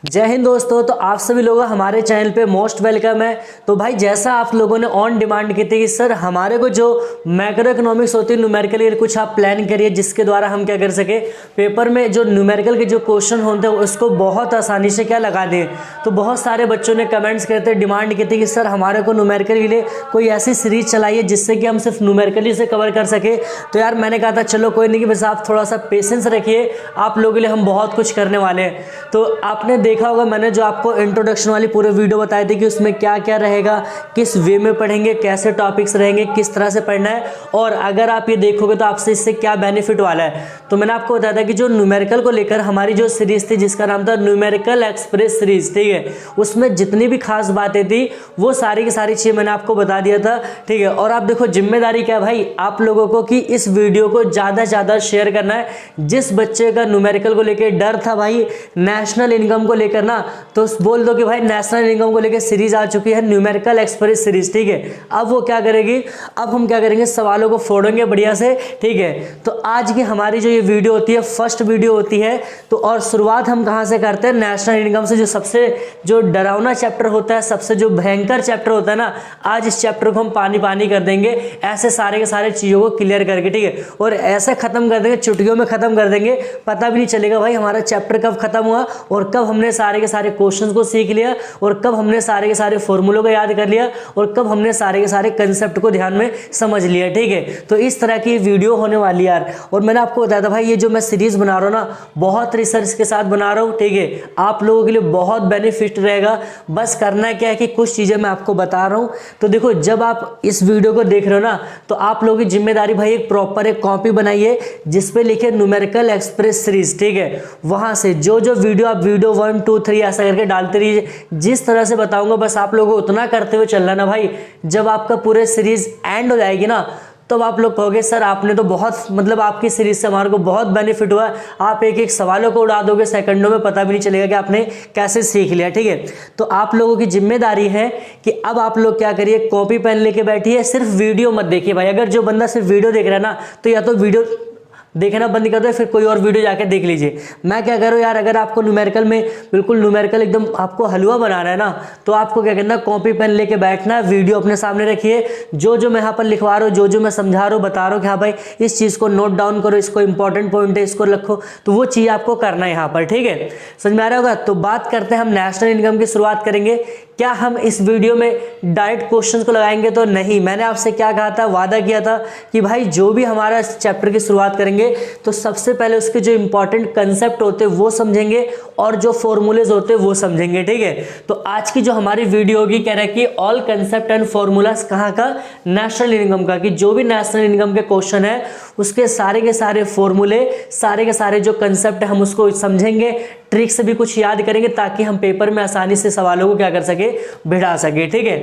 जय हिंद दोस्तों। तो आप सभी लोगों हमारे चैनल पे मोस्ट वेलकम है। तो भाई जैसा आप लोगों ने ऑन डिमांड की थी कि सर हमारे को जो मैक्रो इकोनॉमिक्स होती है न्यूमेरिकल कुछ आप प्लान करिए जिसके द्वारा हम क्या कर सके पेपर में जो न्यूमेरिकल के जो क्वेश्चन होते हैं उसको बहुत आसानी से क्या लगा दें। तो बहुत सारे बच्चों ने कमेंट्स करते डिमांड की थी कि सर हमारे को न्यूमेरिकल के लिए कोई ऐसी सीरीज चलाइए जिससे कि हम सिर्फ न्यूमेरिकली से कवर कर सके। तो यार मैंने कहा था चलो कोई नहीं कि बस आप थोड़ा सा पेशेंस रखिए, आप लोगों के लिए हम बहुत कुछ करने वाले हैं। तो आपने देखा होगा मैंने जो आपको इंट्रोडक्शन वाली पूरे वीडियो बताई थी कि उसमें क्या क्या रहेगा, किस वे में पढ़ेंगे, कैसे टॉपिक्स रहेंगे, किस तरह से पढ़ना है और अगर आप ये देखोगे तो आपसे इससे क्या बेनिफिट वाला है। तो मैंने आपको बताया था कि जो न्यूमेरिकल को लेकर हमारी जो सीरीज थी जिसका नाम था न्यूमेरिकल एक्सप्रेस सीरीज, ठीक है, उसमें जितनी भी खास बातें थी वो सारी की सारी चीज़ें मैंने आपको बता दिया था, ठीक है। और आप देखो जिम्मेदारी क्या है भाई आप लोगों को कि इस वीडियो को ज़्यादा से ज़्यादा शेयर करना है। जिस बच्चे का न्यूमेरिकल को लेकर डर था भाई नेशनल इनकम को लेकर ना, तो बोल दो कि भाई नेशनल इनकम को लेकर सीरीज आ चुकी है न्यूमेरिकल एक्सप्रेस सीरीज, ठीक है। अब वो क्या करेगी, अब हम क्या करेंगे सवालों को फोड़ेंगे बढ़िया से, ठीक है। तो आज की हमारी जो ये वीडियो होती है फर्स्ट वीडियो होती है। तो और शुरुआत हम कहाँ से करते हैं, नेशनल इनकम से, जो सबसे जो डरावना चैप्टर होता है, सबसे जो भयंकर चैप्टर होता है ना, आज इस चैप्टर को हम पानी पानी कर देंगे ऐसे सारे के सारे चीज़ों को क्लियर करके, ठीक है। और ऐसे खत्म कर देंगे, चुटकियों में खत्म कर देंगे, पता भी नहीं चलेगा भाई हमारा चैप्टर कब खत्म हुआ और कब हमने सारे के सारे क्वेश्चंस को सीख लिया और कब हमने सारे के सारे फॉर्मूलों को याद कर लिया और कब हमने सारे के सारे कंसेप्ट को ध्यान में समझ लिया, ठीक है। तो इस तरह की वीडियो होने वाली यार। और मैंने आपको बताया था भाई ये जो मैं सीरीज बना रहा हूँ ना बहुत रिसर्च के साथ बना रहा हूँ, ठीक है। आप लोगों के लिए बहुत बेनिफिट रहेगा। बस करना क्या है कि कुछ चीज़ें मैं आपको बता रहा हूँ। तो देखो जब आप इस वीडियो को देख रहे हो ना तो आप लोगों की जिम्मेदारी भाई एक प्रॉपर एक कॉपी बनाइए जिसपे लिखे न्यूमेरिकल एक्सप्रेस सीरीज, ठीक है। वहां से जो जो वीडियो आप वीडियो 1 2 3 ऐसा करके डालते रहिए। जिस तरह से बताऊंगा बस आप लोगों को उतना करते हुए चलना ना भाई। जब आपका पूरे सीरीज एंड हो जाएगी ना तब आप लोग कहोगे सर आपने तो बहुत मतलब आपकी सीरीज से हमारे को बहुत बेनिफिट हुआ। आप एक एक सवालों को उड़ा दोगे सेकंडों में, पता भी नहीं चलेगा कि आपने कैसे सीख लिया, ठीक है। तो आप लोगों की जिम्मेदारी है कि अब आप लोग क्या करिए कॉपी पेन लेके बैठिए, सिर्फ वीडियो मत देखिए भाई। अगर जो बंदा सिर्फ वीडियो देख रहा है ना तो या तो वीडियो देखना बंद कर दो फिर कोई और वीडियो जाके देख लीजिए। मैं क्या करूँ यार, अगर आपको न्यूमेरिकल में बिल्कुल न्यूमेरिकल एकदम आपको हलवा बनाना है ना तो आपको क्या करना, कॉपी पेन लेके बैठना है, वीडियो अपने सामने रखिए, जो जो मैं यहाँ पर लिखवा रहा हूँ, जो जो मैं समझा रहा हूँ, बता रहा हूँ कि हाँ भाई इस चीज़ को नोट डाउन करो, इसको इंपॉर्टेंट पॉइंट है इसको रखो, तो वो चीज़ आपको करना है यहाँ पर, ठीक है। समझ में आ रहा होगा। तो बात करते हैं हम नेशनल इनकम की शुरुआत करेंगे। क्या हम इस वीडियो में डायरेक्ट क्वेश्चंस को लगाएंगे तो नहीं, मैंने आपसे क्या कहा था, वादा किया था कि भाई जो भी हमारा चैप्टर की शुरुआत करेंगे तो सबसे पहले उसके जो इंपॉर्टेंट कंसेप्ट होते हैं वो समझेंगे और जो फॉर्मूलेज होते हैं वो समझेंगे, ठीक है। तो आज की जो हमारी वीडियो होगी कह रहा है कि ऑल कंसेप्ट एंड फॉर्मूलाज कहाँ का, नेशनल इनकम का, कि जो भी नेशनल इनकम के क्वेश्चन है उसके सारे के सारे फॉर्मूले, सारे के सारे जो कंसेप्ट है हम उसको समझेंगे, ट्रिक से भी कुछ याद करेंगे ताकि हम पेपर में आसानी से सवालों को क्या कर सके, बिठा सके, ठीक है।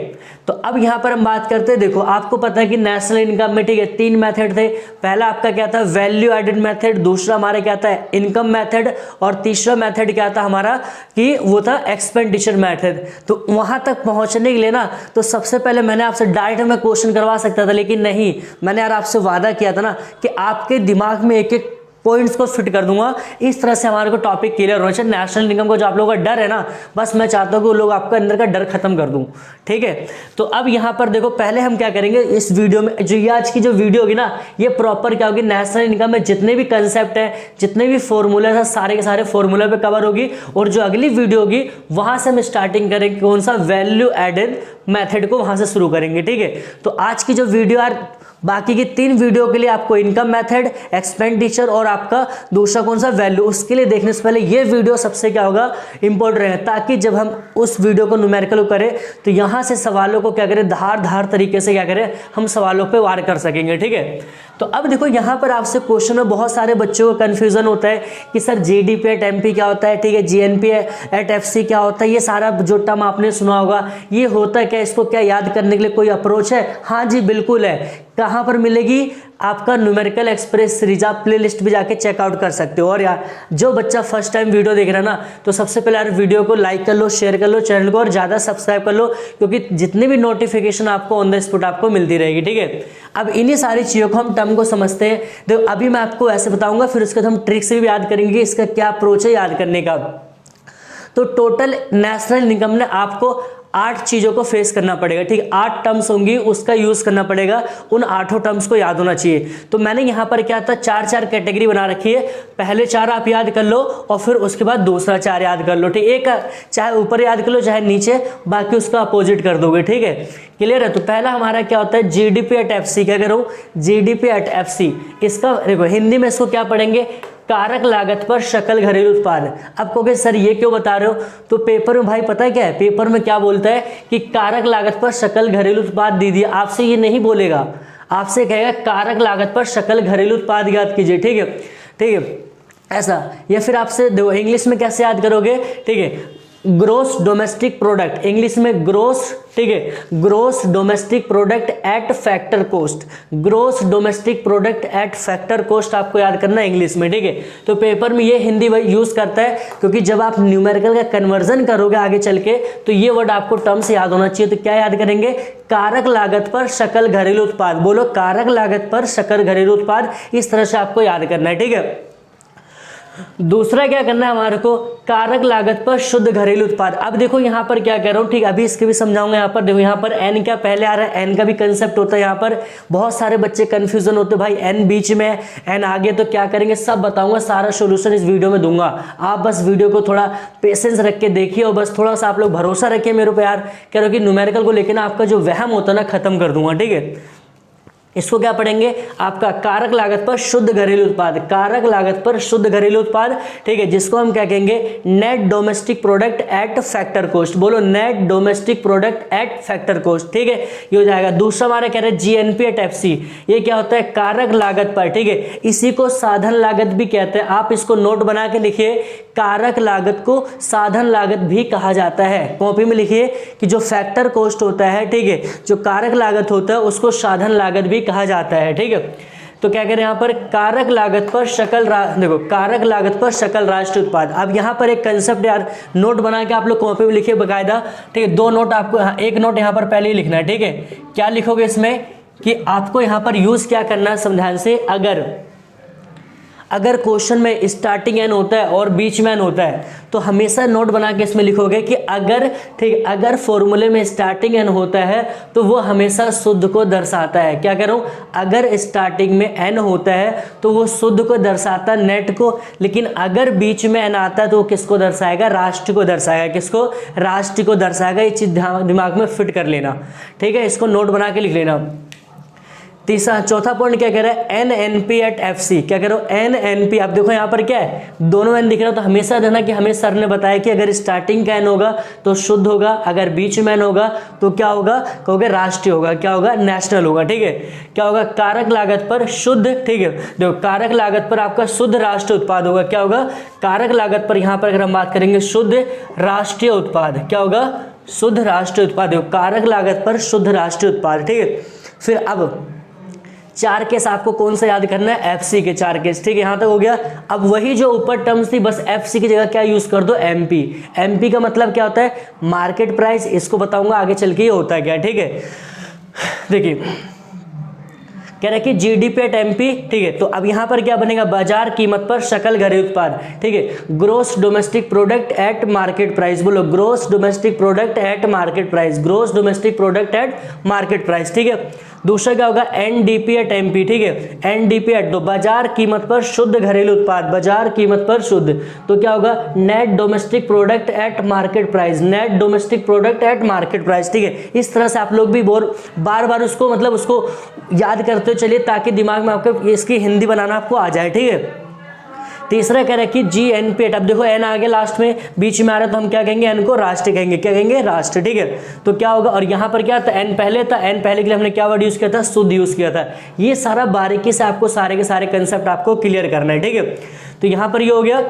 तो अब यहाँ पर हम बात करते हैं, देखो आपको पता है कि नेशनल इनकम में, ठीक है, 3 मेथड थे। पहला आपका क्या था, वैल्यू एडेड मेथड, दूसरा हमारा क्या था, इनकम मेथड, और तीसरा मेथड क्या था हमारा कि वो था एक्सपेंडिचर मेथड। तो वहां तक पहुंचने के लिए ना तो सबसे पहले मैंने आपसे डायरेक्ट में क्वेश्चन करवा सकता था, लेकिन नहीं, मैंने यार आपसे वादा किया था ना कि आपके दिमाग में एक एक पॉइंट्स को फिट कर दूंगा। इस तरह से हमारे को टॉपिक क्लियर होना चाहिए। नेशनल इनकम को जो आप लोगों का डर है ना, बस मैं चाहता हूं कि वो लोग आपका अंदर का डर खत्म कर दूं, ठीक है। तो अब यहां पर देखो पहले हम क्या करेंगे इस वीडियो में, जो ये आज की जो वीडियो होगी ना ये प्रॉपर क्या होगी, नेशनल इनकम में जितने भी कंसेप्ट है, जितने भी फॉर्मूले है, सारे के सारे फॉर्मूला पे कवर होगी। और जो अगली वीडियो होगी वहां से हम स्टार्टिंग करेंगे कौन सा, वैल्यू एडेड मेथड को वहां से शुरू करेंगे, ठीक है। तो आज की जो वीडियो यार बाकी की 3 वीडियो के लिए आपको इनकम मेथड, एक्सपेंडिचर और आपका दूसरा कौन सा, वैल्यू, उसके लिए देखने से पहले ये वीडियो सबसे क्या होगा, इंपॉर्टेंट रहेगा, ताकि जब हम उस वीडियो को न्यूमेरिकल करें तो यहां से सवालों को क्या करें, धार धार तरीके से क्या करें, हम सवालों पे वार कर सकेंगे, ठीक है। तो अब देखो यहाँ पर आपसे क्वेश्चन में बहुत सारे बच्चों को कंफ्यूजन होता है कि सर जीडीपी एट एमपी क्या होता है, ठीक है, जीएनपी एट एफसी क्या होता है, ये सारा जो टर्म आपने सुना होगा, ये होता है क्या, इसको क्या याद करने के लिए कोई अप्रोच है? हाँ जी बिल्कुल है। कहाँ पर मिलेगी, आपका न्यूमेरिकल एक्सप्रेस सीरीज, आप प्ले लिस्ट भी जाके चेकआउट कर सकते हो। और यार जो बच्चा फर्स्ट टाइम वीडियो देख रहा है ना तो सबसे पहले यार वीडियो को लाइक कर लो, शेयर कर लो चैनल को, और ज़्यादा सब्सक्राइब कर लो, क्योंकि जितनी भी नोटिफिकेशन आपको ऑन द स्पॉट आपको मिलती रहेगी, ठीक है। अब इन्हीं सारी चीज़ों को हम टर्म को समझते हैं। देखो अभी मैं आपको ऐसे बताऊंगा, फिर उसके बाद हम ट्रिक से भी याद करेंगे इसका क्या अप्रोच है याद करने का। तो टोटल नेशनल इनकम ने आपको 8 चीज़ों को फेस करना पड़ेगा, ठीक, 8 टर्म्स होंगी, उसका यूज़ करना पड़ेगा, उन 8 टर्म्स को याद होना चाहिए। तो मैंने यहाँ पर क्या था 4-4 कैटेगरी बना रखी है, पहले 4 आप याद कर लो और फिर उसके बाद दूसरा 4 याद कर लो, ठीक, एक चाहे ऊपर याद कर लो चाहे नीचे, बाकी उसका अपोजिट कर दोगे, ठीक है, क्लियर है। तो पहला हमारा क्या होता है जीडीपी एट एफसी, क्या करूँ जीडीपी एट एफसी, इसका देखो हिंदी में इसको क्या पढ़ेंगे कारक लागत पर सकल घरेलू उत्पाद। अब कहोगे सर ये क्यों बता रहे हो, तो पेपर में भाई पता है क्या है, पेपर में क्या बोलता है कि कारक लागत पर सकल घरेलू उत्पाद दे दिया, आपसे ये नहीं बोलेगा, आपसे कहेगा कारक लागत पर सकल घरेलू उत्पाद याद कीजिए, ठीक है, ठीक है ऐसा। या फिर आपसे देखो इंग्लिश में कैसे याद करोगे, ठीक है, ग्रोस डोमेस्टिक प्रोडक्ट, इंग्लिश में ग्रोस, ठीक है, gross domestic product at factor cost, gross domestic product at factor cost आपको याद करना है इंग्लिश में, ठीक है। तो पेपर में ये हिंदी यूज करता है क्योंकि जब आप न्यूमेरिकल का कन्वर्जन करोगे आगे चल के तो ये वर्ड आपको टर्म से याद होना चाहिए। तो क्या याद करेंगे कारक लागत पर सकल घरेलू उत्पाद, बोलो कारक लागत पर सकल घरेलू उत्पाद, इस तरह से आपको याद करना है, ठीक है। दूसरा क्या करना है हमारे को कारक लागत पर शुद्ध घरेलू उत्पाद। अब देखो यहाँ पर क्या कह रहा हूँ, ठीक, अभी इसके भी समझाऊंगा। यहाँ पर देखो यहाँ पर एन क्या पहले आ रहा है, एन का भी कंसेप्ट होता है, यहाँ पर बहुत सारे बच्चे कंफ्यूजन होते हैं भाई एन बीच में एन आगे, तो क्या करेंगे सब बताऊंगा, सारा सोल्यूशन इस वीडियो में दूंगा। आप बस वीडियो को थोड़ा पेशेंस रख के देखिए और बस थोड़ा सा आप लोग भरोसा रखिए मेरे पे यार, कह रहे हो कि न्यूमेरिकल को लेकर ना आपका जो वहम होता है ना खत्म कर दूंगा, ठीक है। इसको क्या पढ़ेंगे आपका कारक लागत पर शुद्ध घरेलू उत्पाद, कारक लागत पर शुद्ध घरेलू उत्पाद, ठीक है, जिसको हम क्या कहेंगे net domestic product at factor cost, बोलो net domestic product at factor cost, ठीक है, ये हो जाएगा। दूसरा हमारा कह रहे हैं जीएनपी एट एफसी, ये क्या होता है कारक लागत पर, ठीक है, इसी को साधन लागत भी कहते हैं, आप इसको नोट बना के लिखिए, कारक लागत को साधन लागत भी कहा जाता है, कॉपी में लिखिए कि जो फैक्टर कॉस्ट होता है, ठीक है, जो कारक लागत होता है उसको साधन लागत भी कहा जाता है, ठीक है। तो क्या करें यहाँ पर कारक लागत पर सकल देखो कारक लागत पर सकल राष्ट्रीय उत्पाद। अब यहाँ पर एक कंसेप्ट यार नोट बना के आप लोग कॉपी में लिखिए बकायदा, ठीक है, 2 नोट आपको, एक नोट यहाँ पर पहले ही लिखना है, ठीक है। क्या लिखोगे इसमें कि आपको यहाँ पर यूज क्या करना है समझाने से, अगर क्वेश्चन में स्टार्टिंग एन होता है और बीच में एन होता है तो हमेशा नोट बना के इसमें लिखोगे कि अगर, ठीक, अगर फॉर्मूले में स्टार्टिंग एन होता है तो वो हमेशा शुद्ध को दर्शाता है। क्या कह रहा हूँ, अगर स्टार्टिंग में एन होता है तो वो शुद्ध को दर्शाता है नेट को, लेकिन अगर बीच में एन आता है तो वो किसको दर्शाएगा, राष्ट्र को दर्शाएगा, किसको, राष्ट्र को दर्शाएगा। ये चीज दिमाग में फिट कर लेना, ठीक है, इसको नोट बना के लिख लेना। चौथा पॉइंट क्या कह रहा है एनएनपी एट एफसी, क्या कह रहा हूं एनएनपी। अब देखो यहाँ पर क्या है दोनों एन दिख रहा है, तो हमेशा रहना कि हमें सर ने बताया कि अगर स्टार्टिंग का एन होगा तो शुद्ध होगा, अगर बीच में एन होगा तो क्या होगा, कहोगे राष्ट्रीय होगा, क्या होगा नेशनल होगा, ठीक है। क्या होगा कारक लागत पर शुद्ध, ठीक है, देखो कारक लागत पर आपका शुद्ध राष्ट्रीय उत्पाद होगा, क्या होगा कारक लागत पर यहाँ पर अगर हम बात करेंगे शुद्ध राष्ट्रीय उत्पाद, क्या होगा शुद्ध राष्ट्रीय उत्पाद, कारक लागत पर शुद्ध राष्ट्रीय उत्पाद, ठीक है। फिर अब 4 केस आपको कौन सा याद करना है, एफसी के 4 केस, ठीक है, यहां तक हो गया। अब वही जो ऊपर टर्म्स थी बस एफसी की जगह क्या यूज कर दो एमपी। एमपी का मतलब क्या होता है मार्केट प्राइस, इसको बताऊंगा आगे चल के ये होता है क्या, ठीक है। देखिए कह रहा है कि जीडीपी एट एमपी, ठीक है, तो अब यहां पर क्या बनेगा बाजार कीमत पर सकल घरेलू उत्पाद, ठीक है, gross domestic product at market price, बोलो gross domestic product at market price, gross domestic product at market price, ठीक है। दूसरा क्या होगा एनडीपी एट एमपी, ठीक है, एनडीपी एट तो बाजार कीमत पर शुद्ध घरेलू उत्पाद, बाजार कीमत पर शुद्ध, तो क्या होगा net domestic product at market price, net domestic product at market price, ठीक है। इस तरह से आप लोग भी बार बार उसको मतलब उसको याद करते चलिए ताकि दिमाग में आपको इसकी हिंदी बनाना आपको आ जाए, ठीक है। तीसरा कह रहा है कि जीएनपी एट, अब देखो एन आगे लास्ट में बीच में आ रहा है तो हम क्या कहेंगे एन को राष्ट्र कहेंगे, क्या कहेंगे राष्ट्र, ठीक है। तो क्या होगा और यहाँ पर क्या था एन पहले था, एन पहले के लिए हमने क्या वर्ड यूज किया था शुद्ध यूज किया था। ये सारा बारीकी से आपको सारे के सारे कंसेप्ट आपको क्लियर करना है, ठीक है। तो यहाँ पर ये हो गया,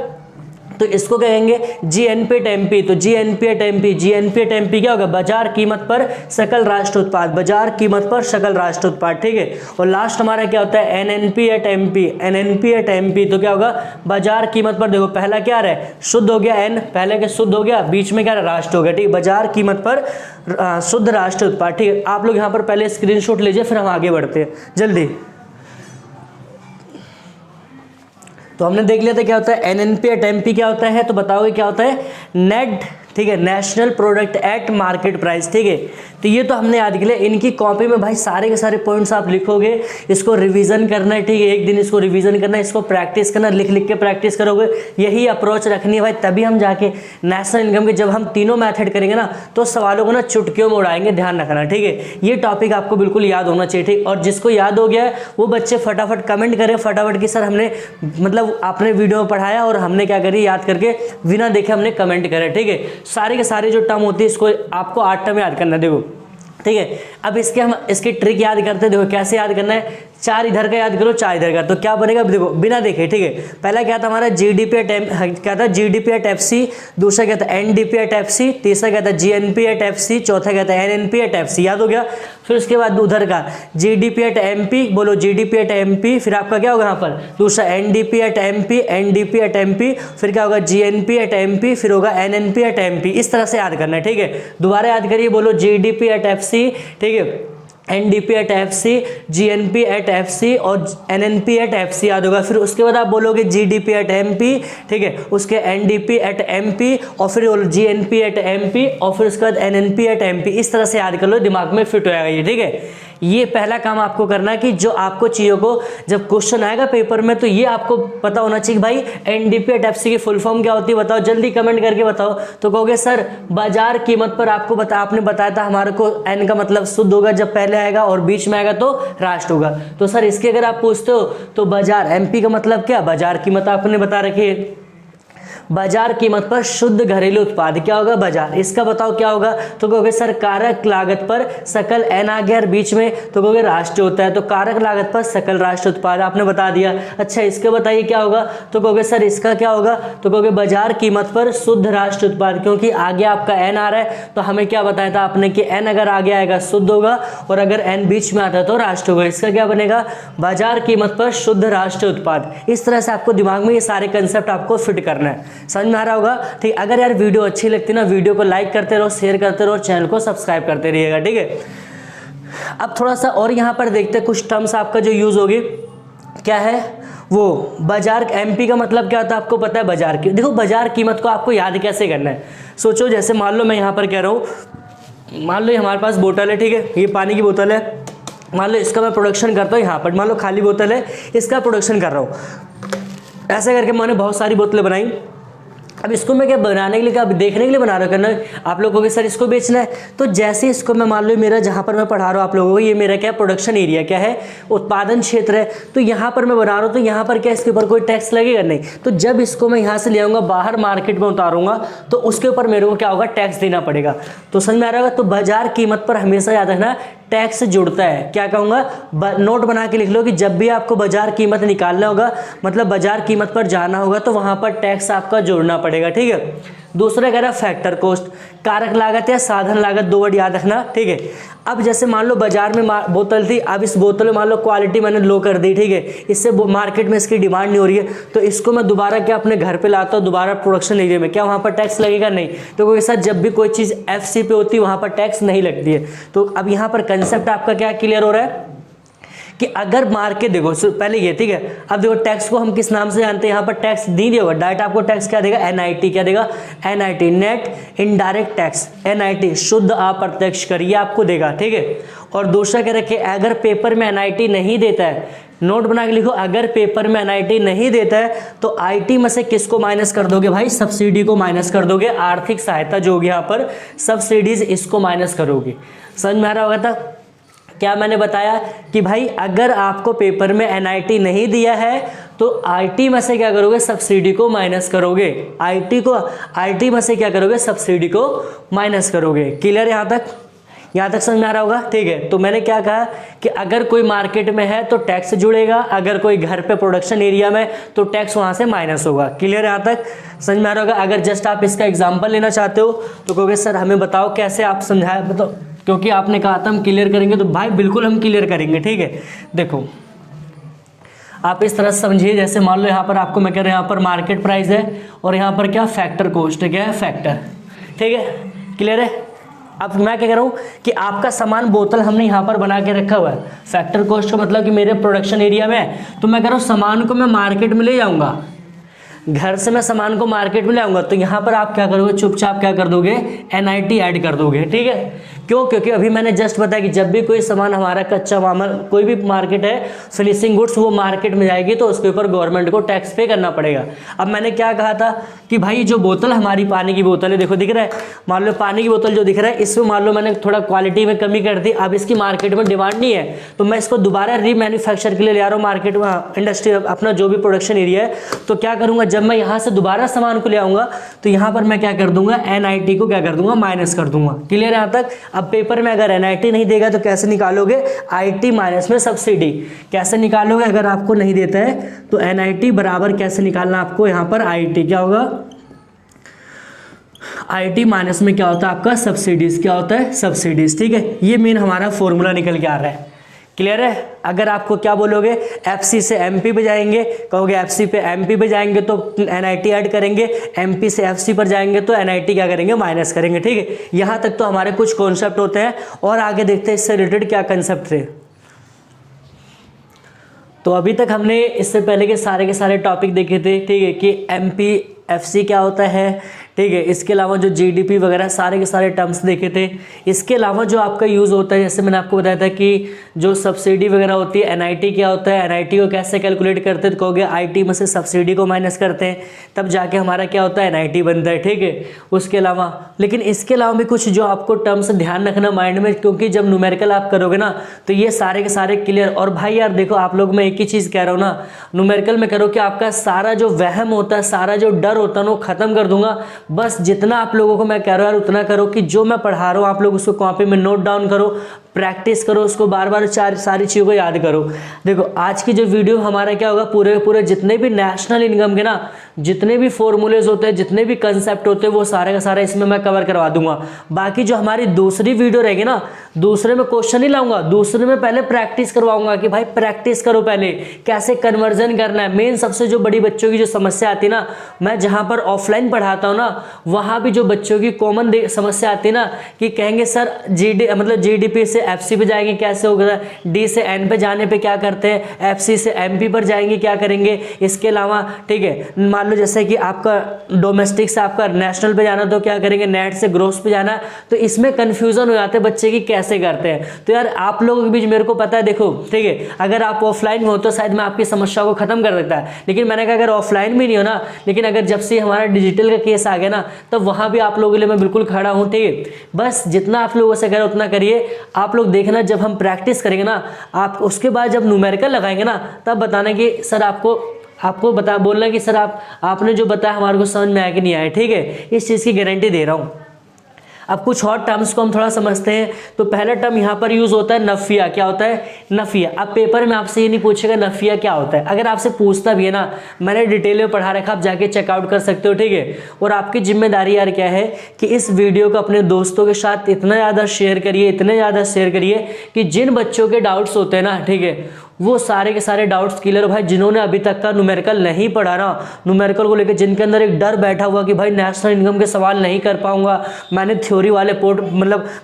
तो इसको कहेंगे जीएनपी एट एमपी, तो GNP at MP, GNP at MP क्या होगा बाजार कीमत पर सकल राष्ट्र उत्पाद, बाजार कीमत पर सकल राष्ट्र उत्पाद, ठीक है। और लास्ट हमारा क्या होता है NNP at MP, NNP at MP, तो क्या होगा बाजार कीमत पर, देखो पहला क्या रहा है शुद्ध हो गया एन, पहले के शुद्ध हो गया, बीच में क्या रहा राष्ट्र हो गया, ठीक है, बाजार कीमत पर शुद्ध राष्ट्र उत्पाद, ठीक है। आप लोग यहाँ पर पहले स्क्रीनशॉट लीजिए फिर हम आगे बढ़ते हैं जल्दी। तो हमने देख लिया था क्या होता है NNP एट MP क्या होता है, तो बताओगे क्या होता है नेट, ठीक है, national product at market price, ठीक है। तो ये तो हमने याद किया। इनकी कॉपी में भाई सारे के सारे पॉइंट्स आप लिखोगे, इसको रिवीजन करना है, ठीक है, एक दिन इसको रिवीजन करना है, इसको प्रैक्टिस करना, लिख लिख के प्रैक्टिस करोगे, यही अप्रोच रखनी है भाई, तभी हम जाके नेशनल इनकम के जब हम तीनों मेथड करेंगे ना तो सवालों को ना चुटकियों में उड़ाएंगे, ध्यान रखना, ठीक है। ये टॉपिक आपको बिल्कुल याद होना चाहिए, ठीक। और जिसको याद हो गया है वो बच्चे फटाफट कमेंट करें फटाफट कि सर हमने मतलब आपने वीडियो में पढ़ाया और हमने क्या करी याद करके बिना देखे हमने कमेंट करें, ठीक है। सारे के सारे जो टर्म होती है इसको आपको 8 टर्म याद करना है, देखो, ठीक है। अब हम इसकी ट्रिक याद करते हैं, देखो कैसे याद करना है, 4 इधर का याद करो 4 इधर का, तो क्या बनेगा देखो बिना देखे, ठीक है। पहला क्या था हमारा GDP एट FC, दूसरा क्या था NDP एट FC, तीसरा क्या था GNP एट FC, चौथा क्या था NNP एट FC, याद हो गया। फिर उसके बाद उधर का GDP एट MP, बोलो GDP एट MP, फिर आपका क्या होगा यहाँ पर दूसरा NDP एट MP, फिर क्या होगा GNP एट MP, फिर होगा NNP एट MP। इस तरह से याद करना है, ठीक है। दोबारा याद करिए, बोलो GDP एट FC, ठीक है, NDP at FC, GNP at FC और NNP एट FC, याद होगा। फिर उसके बाद आप बोलोगे GDP एट MP, ठीक है, उसके NDP एट MP और फिर GNP एट MP और फिर उसके बाद NNP एट MP। इस तरह से याद कर लो, दिमाग में फिट हो जाएगा ये, ठीक है। ये पहला काम आपको करना है कि जो आपको चीज़ों को जब क्वेश्चन आएगा पेपर में तो ये आपको पता होना चाहिए भाई NDP एट FC की फुल फॉर्म क्या होती है, बताओ जल्दी कमेंट करके बताओ। तो कहोगे सर बाजार कीमत पर आपने बताया था हमारे को N का मतलब शुद्ध होगा जब पहले आएगा और बीच में आएगा तो राष्ट्र होगा। तो सर इसके अगर आप पूछते हो तो बाजार MP का मतलब क्या, बाजार कीमत आपने बता रखी है, बाजार कीमत पर शुद्ध घरेलू उत्पाद क्या होगा बाजार, इसका बताओ क्या होगा। तो कहोगे सर कारक लागत पर सकल N आ गया बीच में, तो कहोगे राष्ट्र होता है, तो कारक लागत पर सकल राष्ट्र उत्पाद आपने बता दिया। अच्छा इसके बताइए क्या होगा, तो कहोगे सर इसका क्या होगा, तो कहोगे बाजार कीमत पर शुद्ध राष्ट्र उत्पाद, क्योंकि आगे आपका N आ रहा है तो हमें क्या बताया था आपने कि N अगर आगे आएगा शुद्ध होगा और अगर N बीच में आता है तो राष्ट्र होगा। इसका क्या बनेगा बाजार कीमत पर शुद्ध राष्ट्र उत्पाद। इस तरह से आपको दिमाग में ये सारे कंसेप्ट आपको फिट करना है, समझ में आ रहा होगा, ठीक। अगर यार वीडियो अच्छी लगती है ना वीडियो को लाइक करते रहो, शेयर करते रहो, चैनल को सब्सक्राइब करते रहिएगा, ठीक है। अब थोड़ा सा और यहाँ पर देखते हैं कुछ टर्म्स आपका जो यूज होगी क्या है वो बाजार MP का मतलब क्या होता है आपको पता है बाजार की। देखो बाजार कीमत को आपको याद कैसे करना है, सोचो जैसे मान लो मैं यहाँ पर कह रहा हूँ, मान लो हमारे पास बोतल है, ठीक है, ये पानी की बोतल है, मान लो इसका मैं प्रोडक्शन करता हूँ, यहाँ पर मान लो खाली बोतल है इसका प्रोडक्शन कर रहा हूँ। ऐसे करके मैंने बहुत सारी बोतलें बनाई। अब इसको मैं क्या बनाने के लिए, क्या देखने के लिए बना रहा हूँ, करना आप लोगों के सर इसको बेचना है। तो जैसे इसको मैं मान लो मेरा जहाँ पर मैं पढ़ा रहा हूँ आप लोगों को, ये मेरा क्या प्रोडक्शन एरिया क्या है उत्पादन क्षेत्र है, तो यहाँ पर मैं बना रहा हूँ, तो यहाँ पर क्या इसके ऊपर कोई टैक्स लगेगा नहीं। तो जब इसको मैं यहाँ से ले आऊँगा बाहर मार्केट में उतारूंगा तो उसके ऊपर मेरे को क्या होगा टैक्स देना पड़ेगा। तो समझ में आ रहा होगा। तो बाजार कीमत पर हमेशा याद रखना टैक्स जुड़ता है। क्या कहूँगा नोट बना के लिख लो कि जब भी आपको बाजार कीमत निकालना होगा मतलब बाजार कीमत पर जाना होगा तो वहाँ पर टैक्स आपका जोड़ना पड़ेगा, ठीक है। दूसरा कह रहा है फैक्टर कॉस्ट, कारक लागत या साधन लागत, 2 वर्ड याद रखना, ठीक है। अब जैसे मान लो बाजार में बोतल थी, अब इस बोतल में मान लो क्वालिटी मैंने लो कर दी, ठीक है, इससे मार्केट में इसकी डिमांड नहीं हो रही है, तो इसको मैं दोबारा क्या अपने घर पे लाता हूँ दोबारा प्रोडक्शन एरिया में, क्या वहाँ पर टैक्स लगेगा नहीं। तो कोई साथ जब भी कोई चीज़ FC पे होती है वहाँ पर टैक्स नहीं लगती है। तो अब यहाँ पर कंसेप्ट आपका क्या क्लियर हो रहा है कि अगर मार्केट देखो पहले ये, ठीक है। अब देखो टैक्स को हम किस नाम से जानते हैं, यहाँ पर टैक्स नहीं दिया होगा डायरेक्ट आपको टैक्स क्या देगा NIT, क्या देगा NIT net indirect tax, NIT शुद्ध अप्रत्यक्ष कर, ये आपको देगा, ठीक है। और दूसरा क्या रखे अगर पेपर में NIT नहीं देता है, नोट बना के लिखो, अगर पेपर में NIT नहीं देता है तो IT में से किसको माइनस कर दोगे भाई सब्सिडी को माइनस कर दोगे, आर्थिक सहायता जो होगी यहाँ पर सब्सिडीज इसको माइनस करोगे। समझ में आ रहा होगा था क्या मैंने बताया कि भाई अगर आपको पेपर में NIT नहीं दिया है तो IT में से क्या करोगे सब्सिडी को माइनस करोगे, IT में से क्या करोगे सब्सिडी को माइनस करोगे। क्लियर यहाँ तक समझ में आ रहा होगा, ठीक है। तो मैंने क्या कहा कि अगर कोई मार्केट में है तो टैक्स जुड़ेगा, अगर कोई घर पे प्रोडक्शन एरिया में तो टैक्स वहाँ से माइनस होगा। क्लियर यहाँ तक समझ में आ रहा होगा। अगर जस्ट आप इसका एग्जाम्पल लेना चाहते हो तो कहोगे सर हमें बताओ कैसे आप समझाए, बताओ, क्योंकि आपने कहा था हम क्लियर करेंगे, तो भाई बिल्कुल हम क्लियर करेंगे, ठीक है। देखो आप इस तरह से समझिए, जैसे मान लो यहाँ पर आपको मैं कह रहा हूँ यहाँ पर मार्केट प्राइस है और यहाँ पर क्या फैक्टर कॉस्ट है, क्या है फैक्टर, ठीक है। क्लियर है। अब मैं क्या कह रहा हूँ कि आपका सामान बोतल हमने यहाँ पर बना के रखा हुआ है, फैक्टर कॉस्ट का मतलब कि मेरे प्रोडक्शन एरिया में है, तो मैं कह रहा हूँ सामान को मैं मार्केट में ले जाऊँगा, घर से मैं सामान को मार्केट में ले आऊँगा, तो यहाँ पर आप क्या करोगे, चुपचाप क्या कर दोगे, NIT ऐड कर दोगे। ठीक है, क्यों? क्योंकि अभी मैंने जस्ट बताया कि जब भी कोई सामान हमारा कच्चा माल, कोई भी मार्केट है फिनिशिंग गुड्स, वो मार्केट में जाएगी तो उसके ऊपर गवर्नमेंट को टैक्स पे करना पड़ेगा। अब मैंने क्या कहा था कि भाई जो बोतल हमारी पानी की बोतल है, देखो दिख रहा है, मान लो पानी की बोतल जो दिख रहा है, इसमें मान लो मैंने थोड़ा क्वालिटी में कमी कर दी, अब इसकी मार्केट में डिमांड नहीं है, तो मैं इसको दोबारा रीमैन्युफैक्चर के लिए ले आ रहा हूँ मार्केट में, इंडस्ट्री अपना जो भी प्रोडक्शन एरिया है। तो क्या करूँगा, जब मैं यहाँ से दोबारा सामान को ले आऊँगा तो यहाँ पर मैं क्या कर दूंगा, NIT को क्या कर दूंगा, माइनस कर दूंगा। क्लियर है यहाँ तक? अब पेपर में अगर NIT नहीं देगा तो कैसे निकालोगे, IT माइनस में सब्सिडी कैसे निकालोगे, अगर आपको नहीं देता है तो NIT बराबर कैसे निकालना आपको, यहाँ पर IT क्या होगा, IT माइनस में क्या होता है आपका सब्सिडीज, क्या होता है सब्सिडीज। ठीक है, ये मेन हमारा फॉर्मूला निकल के आ रहा है। क्लियर है? अगर आपको क्या बोलोगे, FC से MP पे जाएंगे, कहोगे FC पे MP पे जाएंगे तो NIT ऐड करेंगे, MP से FC पर जाएंगे तो NIT क्या करेंगे, माइनस करेंगे। ठीक है, यहाँ तक तो हमारे कुछ कॉन्सेप्ट होते हैं, और आगे देखते हैं इससे रिलेटेड क्या कंसेप्ट थे। तो अभी तक हमने इससे पहले के सारे टॉपिक देखे थे। ठीक है, कि MPFC क्या होता है, ठीक है, इसके अलावा जो GDP वगैरह सारे के सारे टर्म्स देखे थे। इसके अलावा जो आपका यूज़ होता है, जैसे मैंने आपको बताया था कि जो सब्सिडी वगैरह होती है, NIT क्या होता है, NIT को कैसे कैलकुलेट करते हैं, तो कहोगे IT में से सब्सिडी को माइनस करते हैं, तब जाके हमारा क्या होता है, NIT बनता है। ठीक है, उसके अलावा, लेकिन इसके अलावा भी कुछ जो आपको टर्म्स ध्यान रखना माइंड में, क्योंकि जब न्यूमेरिकल आप करोगे ना तो ये सारे के सारे क्लियर। और भाई यार देखो, आप लोग मैं एक ही चीज़ कह रहा हूँ ना, न्यूमेरिकल में करो कि आपका सारा जो वहम होता है, सारा जो डर होता है ना, वो खत्म कर दूंगा। बस जितना आप लोगों को मैं कह रहा हूँ यार उतना करो, कि जो मैं पढ़ा रहा हूँ आप लोग उसको कॉपी में नोट डाउन करो, प्रैक्टिस करो, उसको बार बार सारी चीज़ों को याद करो। देखो आज की जो वीडियो हमारा क्या होगा, पूरे जितने भी नेशनल इनकम के ना जितने भी फॉर्मूलेज होते हैं, जितने भी कंसेप्ट होते हैं, वो सारे का सारा इसमें मैं कवर करवा दूंगा। बाकी जो हमारी दूसरी वीडियो रहेगी ना, दूसरे में क्वेश्चन नहीं लाऊंगा, दूसरे में पहले प्रैक्टिस करवाऊंगा कि भाई प्रैक्टिस करो पहले, कैसे कन्वर्जन करना है। मेन सबसे जो बड़ी बच्चों की जो समस्या आती है ना, मैं जहाँ पर ऑफलाइन पढ़ाता हूँ ना, वहाँ भी जो बच्चों की कॉमन समस्या आती है ना, कि कहेंगे सर GDP से FC पे जाएंगे कैसे होगा, D से N पे जाने पे क्या करते हैं, FC से MP पर जाएंगे क्या करेंगे। इसके अलावा ठीक है, मान लो जैसे कि आपका डोमेस्टिक से आपका नेशनल पे जाना तो क्या करेंगे, नेट से ग्रोस पे जाना, तो इसमें कंफ्यूजन हो जाते हैं बच्चे की कैसे करते हैं। तो यार आप लोगों के बीच मेरे को पता है, देखो ठीक है, अगर आप ऑफलाइन में हो तो शायद मैं आपकी समस्या को खत्म कर देता है, लेकिन मैंने कहा अगर ऑफलाइन में नहीं हो ना, लेकिन अगर जब से हमारा डिजिटल का केस आ गया ना, तब वहाँ भी आप लोगों के लिए मैं बिल्कुल खड़ा हूँ। ठीक है, बस जितना आप लोगों से करें उतना करिए। आप लोग देखना जब हम प्रैक्टिस करेंगे ना, आप उसके बाद जब न्यूमेरिकल लगाएंगे ना, तब बताना कि सर आपको बोलना कि सर आपने जो बताया हमारे को समझ में आया कि नहीं आया। ठीक है, इस चीज़ की गारंटी दे रहा हूँ। अब कुछ और टर्म्स को हम थोड़ा समझते हैं। तो पहला टर्म यहाँ पर यूज होता है नफिया। क्या होता है, नफिया। अब पेपर में आपसे ये नहीं पूछेगा नफिया क्या होता है, अगर आपसे पूछता भी है ना, मैंने डिटेल में पढ़ा रखा, आप जाके चेकआउट कर सकते हो। ठीक है, और आपकी जिम्मेदारी यार क्या है कि इस वीडियो को अपने दोस्तों के साथ इतना ज़्यादा शेयर करिए कि जिन बच्चों के डाउट्स होते हैं ना, ठीक है, वो सारे के सारे डाउट्स क्लियर हो। भाई जिन्होंने अभी तक का न्यूमेरिकल नहीं पढ़ा ना, न्यूमेरिकल को लेकर जिनके अंदर एक डर बैठा हुआ कि भाई नेशनल इनकम के सवाल नहीं कर पाऊंगा, मैंने थ्योरी वाले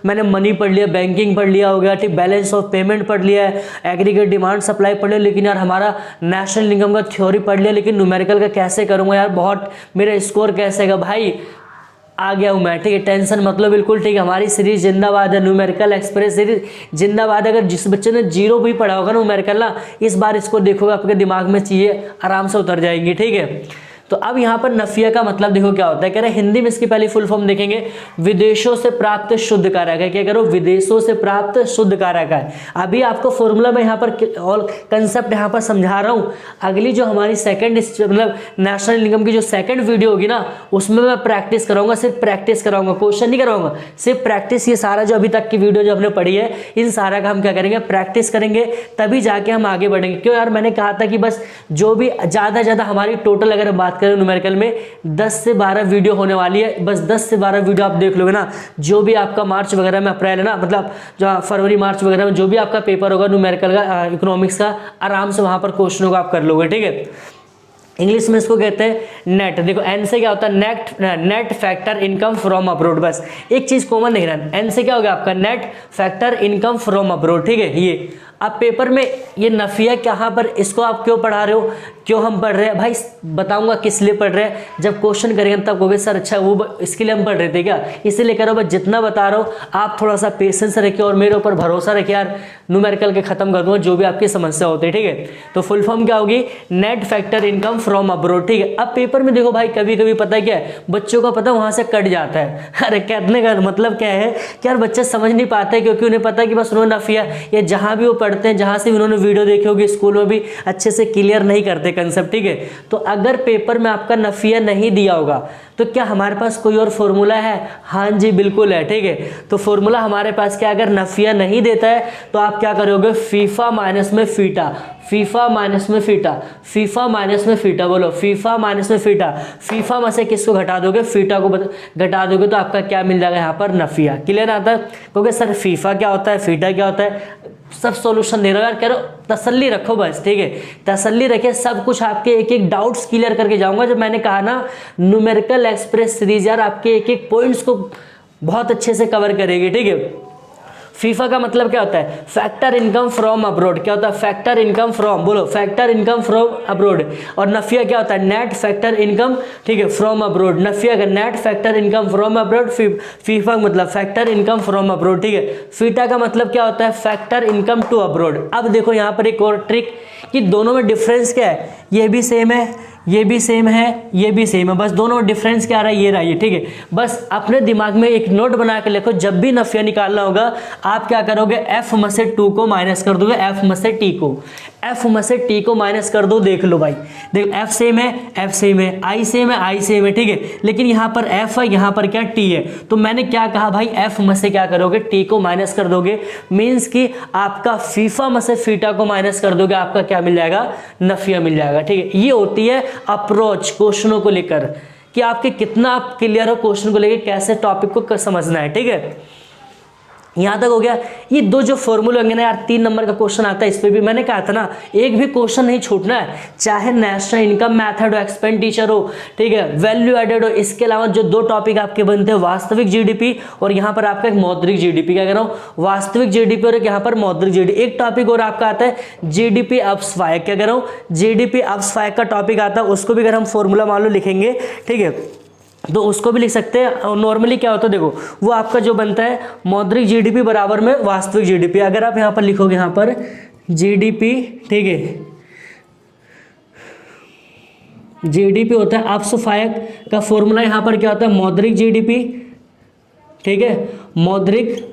मैंने मनी पढ़ लिया, बैंकिंग पढ़ लिया हो गया, ठीक, बैलेंस ऑफ पेमेंट पढ़ लिया है, एग्रीगेट डिमांड सप्लाई पढ़ लिया, लेकिन यार हमारा नेशनल इनकम का थ्योरी पढ़ लिया, लेकिन न्यूमेरिकल का कैसे करूँगा यार, बहुत मेरा स्कोर कैसे है। भाई आ गया हूँ मैं, ठीक है, टेंशन मतलब बिल्कुल ठीक है। हमारी सीरीज जिंदाबाद है, न्यूमेरिकल एक्सप्रेस सीरीज जिंदाबाद। अगर जिस बच्चे ने 0 भी पढ़ा होगा न्यूमेरिकल ना, इस बार इसको देखोगे आपके दिमाग में चीज़ें आराम से उतर जाएंगी। ठीक है, तो अब यहाँ पर नफिया का मतलब देखो क्या होता है। कह रहे हिंदी में इसकी पहली फुल फॉर्म देखेंगे, विदेशों से प्राप्त शुद्ध कारक है। क्या करो, विदेशों से प्राप्त शुद्ध कारक है। अभी आपको फॉर्मूला में यहाँ पर और कंसेप्ट यहाँ पर समझा रहा हूँ। अगली जो हमारी सेकंड नेशनल इनकम की जो सेकंड वीडियो होगी ना, उसमें मैं प्रैक्टिस कराऊंगा, सिर्फ प्रैक्टिस कराऊंगा, क्वेश्चन नहीं कराऊंगा, सिर्फ प्रैक्टिस। ये सारा जो अभी तक की वीडियो जो हमने पढ़ी है, इन सारा का हम क्या करेंगे, प्रैक्टिस करेंगे, तभी जाके हम आगे बढ़ेंगे। क्यों यार, मैंने कहा था कि बस जो भी ज़्यादा हमारी टोटल अगर बात करें न्यूमेरिकल में 10 से 12 वीडियो होने वाली है। बस 10 से 12 वीडियो आप देख लोगे ना, जो भी आपका मार्च वगैरह में, अप्रैल है ना, मतलब जो फरवरी मार्च वगैरह में जो भी आपका पेपर होगा न्यूमेरिकल का, इकोनॉमिक्स का, आराम से वहां पर क्वेश्चनों को आप कर लोगे। ठीक है, इंग्लिश में इसको कहते हैं नेट। देखो एन से क्या होता है, net factor income from abroad. बस एक चीज कॉमन नहीं रहना, एन से क्या हो गया आपका net factor income from abroad, ठीक है। ये अब पेपर में ये नफिया कहाँ पर, इसको आप क्यों पढ़ा रहे हो, क्यों हम पढ़ रहे हैं भाई, बताऊंगा किस लिए पढ़ रहे हैं। जब क्वेश्चन करेंगे तब कहोगे सर अच्छा वो इसके लिए हम पढ़ रहे थे क्या, इसीलिए करो। बस जितना बता रहा हूँ आप थोड़ा सा पेशेंस रखिए और मेरे ऊपर भरोसा रखिए यार, न्यूमेरिकल के खत्म कर दूंगा जो भी आपकी समस्या होती है, ठीक है। तो फुल फॉर्म क्या होगी, net factor income from abroad, ठीक है। अब पेपर में देखो भाई कभी कभी पता है क्या है, बच्चों का पता वहां से कट जाता है। अरे कहने का मतलब क्या है कि यार बच्चे समझ नहीं पाते क्योंकि उन्हें पता है कि बस उन्होंने नफिया, या जहां भी वो पढ़ते हैं, जहां से उन्होंने वीडियो देखी होगी स्कूल में भी अच्छे से क्लियर नहीं करते कंसेप्ट, ठीक है। तो अगर पेपर में आपका नफिया नहीं दिया होगा तो क्या हमारे पास कोई और फॉर्मूला है, हाँ जी बिल्कुल है, ठीक है। तो फॉर्मूला हमारे पास क्या, अगर नफिया नहीं देता है तो आप क्या करोगे, फीफा माइनस में फीटा, फीफा माइनस में फीटा, फीफा माइनस में फीटा, बोलो फीफा माइनस में फीटा। फीफा में से किसको घटा दोगे, फीटा को घटा दोगे तो आपका क्या मिल जाएगा यहाँ पर, नफिया। क्लियर आता है, क्योंकि सर फीफा क्या होता है, फीटा क्या होता है, सब सॉल्यूशन दे रहा यार, कह रहे हो तसल्ली रखो बस, ठीक है। तसल्ली रखे, सब कुछ आपके एक एक डाउट्स क्लियर करके जाऊंगा। जब मैंने कहा ना न्यूमेरिकल एक्सप्रेस सीरीज यार आपके एक एक पॉइंट्स को बहुत अच्छे से कवर करेगी, ठीक है। फीफा का मतलब क्या होता है, फैक्टर इनकम फ्रॉम अब्रोड। क्या होता है, फैक्टर इनकम फ्रॉम, बोलो फैक्टर इनकम फ्रॉम अब्रोड। और नफिया क्या होता है, नेट फैक्टर इनकम, ठीक है, फ्रॉम अब्रोड। नफिया का net factor income from abroad, FIFA का मतलब फैक्टर इनकम फ्रॉम अब्रोड, ठीक है। फीटा का मतलब क्या होता है, फैक्टर इनकम टू अब्रोड। अब देखो यहाँ पर एक और ट्रिक कि दोनों में डिफरेंस क्या है, ये भी सेम है, ये भी सेम है, ये भी सेम है, बस दोनों में डिफरेंस क्या आ रहा है, ये रहा ये, ठीक है। बस अपने दिमाग में एक नोट बना के लिखो, जब भी नफिया निकालना होगा आप क्या करोगे, एफ में से 2 को माइनस कर दोगे, एफ में से टी को, एफ में से टी को माइनस कर दो। देख लो भाई, देखो एफ सेम है, एफ सेम है, आई सेम है, आई सेम है, ठीक है। लेकिन यहाँ पर एफ है, यहाँ पर क्या टी है। तो मैंने क्या कहा भाई, एफ में से क्या करोगे, टी को माइनस कर दोगे, मीन्स कि आपका फीफा में से फीटा को माइनस कर दोगे, आपका क्या मिल जाएगा, नफिया मिल जाएगा, ठीक है। ये होती है अप्रोच क्वेश्चनों को लेकर, कि आपके कितना आप क्लियर हो क्वेश्चन को लेकर, कैसे टॉपिक को समझना है, ठीक है। यहां तक हो गया। ये दो जो फॉर्मूले होंगे ना यार, 3 नंबर का क्वेश्चन आता है, इस पे भी मैंने कहा था ना एक भी क्वेश्चन नहीं छूटना है, चाहे नेशनल इनकम मेथड हो, एक्सपेंडिचर हो, ठीक है, वैल्यू एडेड हो। इसके अलावा जो 2 टॉपिक आपके बनते हैं, वास्तविक जीडीपी और यहाँ पर आपका एक मौद्रिक जीडीपी, क्या कह रहा हूँ, वास्तविक जीडीपी और यहाँ पर मौद्रिक जीडीपी। एक टॉपिक और आपका आता है जीडीपी अपस्फायक, क्या कह रहा हूँ, जीडीपी अपस्फायक का टॉपिक आता है, उसको भी अगर हम फॉर्मूला मान लो लिखेंगे, ठीक है, तो उसको भी लिख सकते हैं। और नॉर्मली क्या होता है, देखो वो आपका जो बनता है मौद्रिक जीडीपी बराबर में वास्तविक जीडीपी। अगर आप यहाँ पर लिखोगे, यहाँ पर जीडीपी, ठीक है, जीडीपी होता है अपस्फायक का फॉर्मूला, यहाँ पर क्या होता है, मौद्रिक जीडीपी, ठीक है, मौद्रिक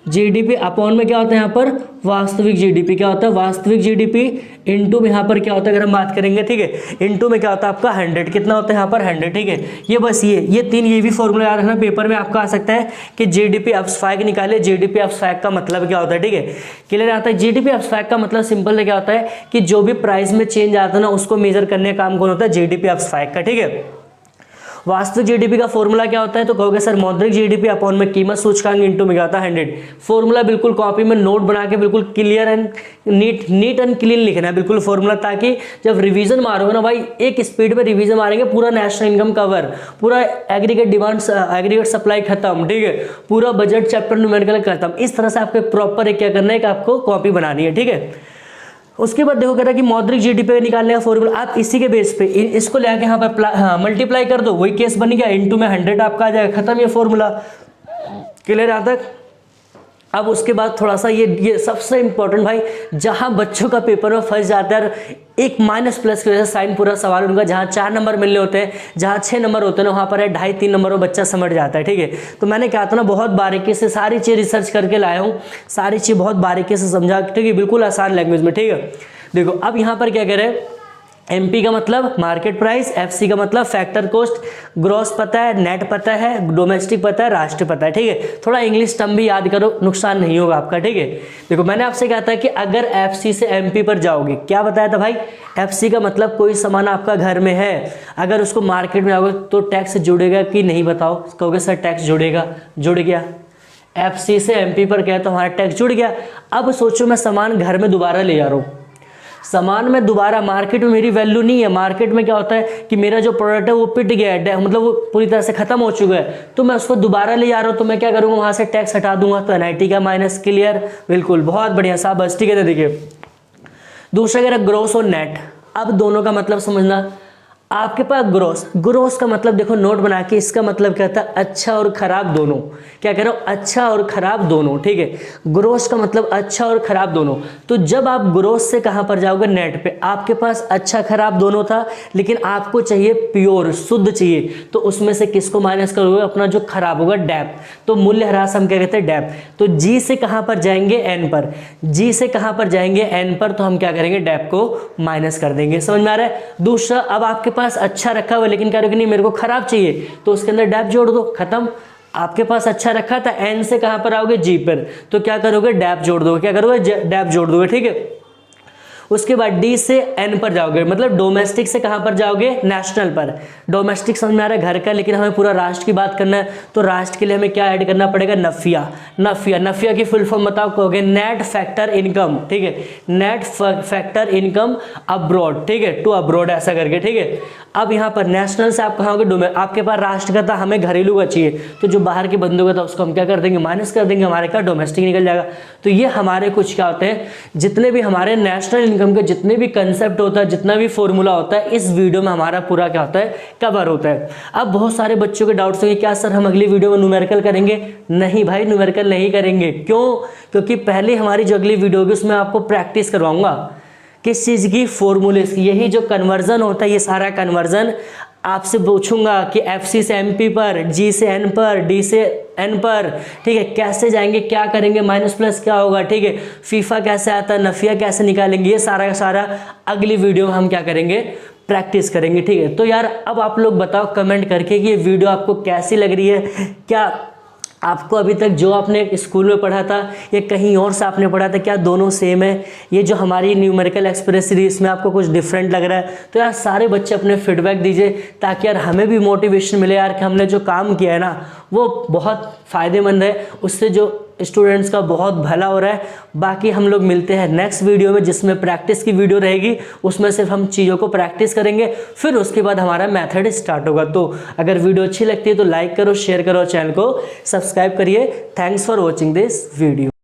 जीडीपी अपॉन में क्या होता है यहाँ पर, वास्तविक जीडीपी। क्या होता है, वास्तविक जीडीपी इनटू में यहाँ पर क्या होता है, अगर हम बात करेंगे, ठीक है, इनटू में क्या होता है आपका 100, कितना होता है यहाँ पर 100, ठीक है। ये बस ये 3 ये भी फॉर्मूला याद रखना, पेपर में आपका आ सकता है कि जीडीपी अपस्फायक निकाले, जीडीपी अपस्फायक का मतलब क्या होता है, ठीक है, क्लियर आता है। जीडीपी अपस्फायक का मतलब सिंपल क्या होता है कि जो भी प्राइस में चेंज आता है ना उसको मेजर करने का काम कौन होता है, जीडीपी अपस्फायक का, ठीक है। वास्तविक जीडीपी का फॉर्मूला क्या होता है, तो कहोगे सर मौद्रिक जीडीपी अपॉन में कीमत सूचकांक इनटू में क्या होता है 100। फॉर्मूला बिल्कुल कॉपी में नोट बना के बिल्कुल clear and neat and clean लिखना है बिल्कुल फॉर्मूला, ताकि जब रिवीजन मारोगे ना भाई, एक स्पीड में रिवीजन मारेंगे, पूरा नेशनल इनकम कवर, पूरा एग्रीगेट डिमांड, एग्रीगेट सप्लाई खत्म, ठीक है, पूरा बजट चैप्टर न्यूमेरिकल खत्म। इस तरह से आपको प्रॉपर क्या करना है कि आपको कॉपी बनानी है, ठीक है। उसके बाद देखो कह रहा है कि मौद्रिक जीडीपी निकालने का फॉर्मूला, आप इसी के बेस पे इसको लेके यहाँ पर मल्टीप्लाई कर दो, वही केस बन गया, इनटू में 100 आपका आ जाएगा, खत्म ये फॉर्मूला, क्लियर यहाँ तक। अब उसके बाद थोड़ा सा ये सबसे इंपॉर्टेंट भाई, जहां बच्चों का पेपर में फंस जाता है, एक माइनस प्लस की वजह से साइन पूरा सवाल उनका, जहां 4 नंबर मिलने होते हैं, जहां 6 नंबर होते हैं ना, वहां पर है 2.5-3 नंबर में बच्चा समझ जाता है, ठीक है। तो मैंने कहा था ना बहुत बारीकी से सारी चीज रिसर्च करके लाया हूँ, सारी चीज बहुत बारीकी से समझा, ठीक है, बिल्कुल आसान लैंग्वेज में, ठीक है। देखो अब यहाँ पर क्या कह रहे हैं, एमपी का मतलब मार्केट प्राइस, एफसी का मतलब फैक्टर कॉस्ट, ग्रॉस पता है, नेट पता है, डोमेस्टिक पता है, राष्ट्र पता है, ठीक है। थोड़ा इंग्लिश टर्म भी याद करो, नुकसान नहीं होगा आपका, ठीक है। देखो मैंने आपसे कहा था कि अगर एफसी से एमपी पर जाओगे, क्या बताया था भाई, एफसी का मतलब कोई सामान आपका घर में है, अगर उसको मार्केट में आओगे तो टैक्स जुड़ेगा कि नहीं, बताओ। कहोगे सर टैक्स जुड़ेगा, जुड़ गया, एफसी से एमपी पर क्या है तो हमारा टैक्स जुड़ गया। अब सोचो मैं सामान घर में दोबारा ले जा रहा हूँ, सामान में दोबारा मार्केट में मेरी वैल्यू नहीं है। मार्केट में क्या होता है कि मेरा जो प्रोडक्ट है वो पिट गया है, मतलब वो पूरी तरह से खत्म हो चुका है, तो मैं उसको दोबारा ले जा रहा हूँ, तो मैं क्या करूँगा, वहाँ से टैक्स हटा दूंगा। तो NIT का माइनस क्लियर, बिल्कुल, बहुत बढ़िया शाबाश। ठीक है, देखिए दूसरा कह रहा ग्रोस और नेट। अब दोनों का मतलब समझना। आपके पास ग्रोस का मतलब देखो नोट बना के, इसका मतलब कहता है अच्छा और खराब दोनों। क्या कह रहा हूं, अच्छा और खराब दोनों। ठीक है, ग्रोस का मतलब अच्छा और खराब दोनों। तो जब आप ग्रोस से कहां पर जाओगे, नेट पे। आपके पास अच्छा खराब दोनों था, लेकिन आपको चाहिए प्योर, शुद्ध चाहिए, तो उसमें से किसको माइनस करोगे, अपना जो खराब होगा डेप। तो मूल्य ह्रास हम क्या कहते हैं, डेप। तो जी से कहां पर जाएंगे, एन पर। जी से कहां पर जाएंगे, एन पर, तो हम क्या करेंगे, डेप को माइनस कर देंगे। समझ में आ रहा है। दूसरा, अब आपके पास अच्छा रखा हुआ, लेकिन कह रहे हो कि नहीं मेरे को खराब चाहिए, तो उसके अंदर डेप जोड़ दो, खत्म। आपके पास अच्छा रखा था, एन से कहां पर आओगे, जी पर, तो क्या करोगे, डेप जोड़ दोगे। क्या करोगे, डेप जोड़ दोगे। ठीक है, उसके बाद डी से एन पर जाओगे, मतलब डोमेस्टिक से कहां पर जाओगे, नेशनल पर। डोमेस्टिक समझ में आ रहा है, घर का, लेकिन हमें पूरा राष्ट्र की बात करना है, तो राष्ट्र के लिए हमें क्या ऐड करना पड़ेगा, नफिया। नफिया की फुल फॉर्म बताओ, कहोगे नेट फैक्टर इनकम। ठीक है, नेट फैक्टर इनकम अब्रॉड। ठीक है, टू अब्रॉड ऐसा करके। ठीक है, अब यहाँ पर नेशनल से आप कहोगे, आपके पास राष्ट्र का था, हमें घरेलू का चाहिए, तो जो बाहर के बंदों का था उसको हम क्या कर देंगे, माइनस कर देंगे, हमारे का डोमेस्टिक निकल जाएगा। तो ये हमारे कुछ क्या होते हैं, जितने भी हमारे नेशनल इनकम के जितने भी कंसेप्ट होता है, जितना भी फॉर्मूला होता है, इस वीडियो में हमारा पूरा क्या होता है, कवर होता है। अब बहुत सारे बच्चों के डाउट्स होंगे, क्या सर हम अगली वीडियो में न्यूमेरिकल करेंगे? नहीं भाई, न्यूमेरिकल नहीं करेंगे। क्यों? क्योंकि पहले हमारी जो अगली वीडियो होगी उसमें आपको प्रैक्टिस करवाऊंगा, किस चीज़ की, फॉर्मूले की। यही जो कन्वर्जन होता है, ये सारा कन्वर्जन आपसे पूछूंगा कि FC से MP पर, G से N पर, D से N पर। ठीक है, कैसे जाएंगे, क्या करेंगे, माइनस प्लस क्या होगा। ठीक है, फीफा कैसे आता है, नफिया कैसे निकालेंगे, ये सारा का सारा अगली वीडियो में हम क्या करेंगे, प्रैक्टिस करेंगे। ठीक है, तो यार अब आप लोग बताओ कमेंट करके कि ये वीडियो आपको कैसी लग रही है। क्या आपको अभी तक जो आपने स्कूल में पढ़ा था या कहीं और से आपने पढ़ा था, क्या दोनों सेम है? ये जो हमारी न्यूमेरिकल एक्सप्रेस सीरीज में आपको कुछ डिफरेंट लग रहा है? तो यार सारे बच्चे अपने फीडबैक दीजिए, ताकि यार हमें भी मोटिवेशन मिले यार कि हमने जो काम किया है ना वो बहुत फ़ायदेमंद है, उससे जो स्टूडेंट्स का बहुत भला हो रहा है। बाकी हम लोग मिलते हैं नेक्स्ट वीडियो में, जिसमें प्रैक्टिस की वीडियो रहेगी। उसमें सिर्फ हम चीज़ों को प्रैक्टिस करेंगे, फिर उसके बाद हमारा मेथड स्टार्ट होगा। तो अगर वीडियो अच्छी लगती है तो लाइक करो, शेयर करो, चैनल को सब्सक्राइब करिए। Thanks for watching this video.